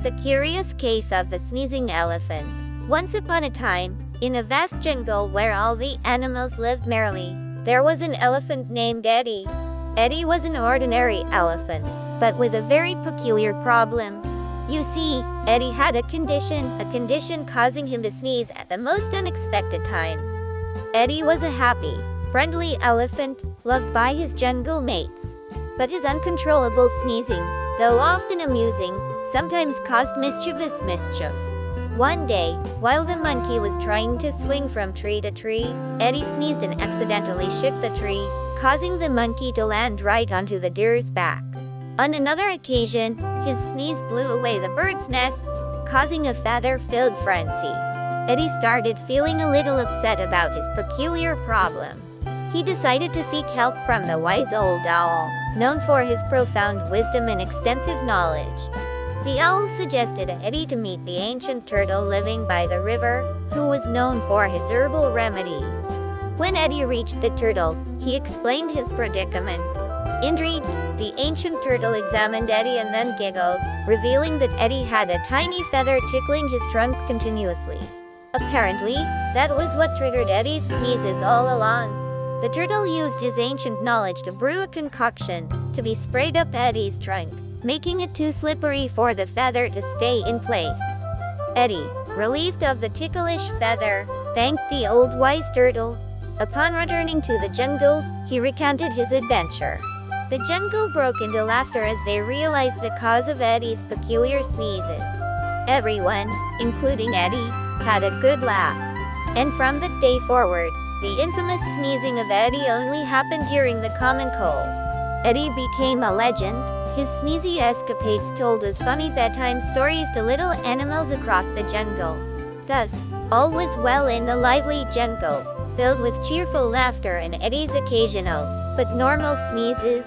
The Curious Case of the Sneezing Elephant. Once upon a time, in a vast jungle where all the animals lived merrily, there was an elephant named Eddie. Eddie was an ordinary elephant, but with a very peculiar problem. You see, Eddie had a condition causing him to sneeze at the most unexpected times. Eddie was a happy, friendly elephant, loved by his jungle mates. But his uncontrollable sneezing, though often amusing, sometimes caused mischief. One day, while the monkey was trying to swing from tree to tree, Eddie sneezed and accidentally shook the tree, causing the monkey to land right onto the deer's back. On another occasion, his sneeze blew away the birds' nests, causing a feather-filled frenzy. Eddie started feeling a little upset about his peculiar problem. He decided to seek help from the wise old owl, known for his profound wisdom and extensive knowledge. The owl suggested Eddie to meet the ancient turtle living by the river, who was known for his herbal remedies. When Eddie reached the turtle, he explained his predicament. Intrigued, the ancient turtle examined Eddie and then giggled, revealing that Eddie had a tiny feather tickling his trunk continuously. Apparently, that was what triggered Eddie's sneezes all along. The turtle used his ancient knowledge to brew a concoction to be sprayed up Eddie's trunk, making it too slippery for the feather to stay in place. Eddie, relieved of the ticklish feather, thanked the old wise turtle. Upon returning to the jungle, he recounted his adventure. The jungle broke into laughter as they realized the cause of Eddie's peculiar sneezes. Everyone, including Eddie, had a good laugh. And from that day forward, the infamous sneezing of Eddie only happened during the common cold. Eddie became a legend, his sneezy escapades told as funny bedtime stories to little animals across the jungle. Thus, all was well in the lively jungle, filled with cheerful laughter and Eddie's occasional, but normal sneezes.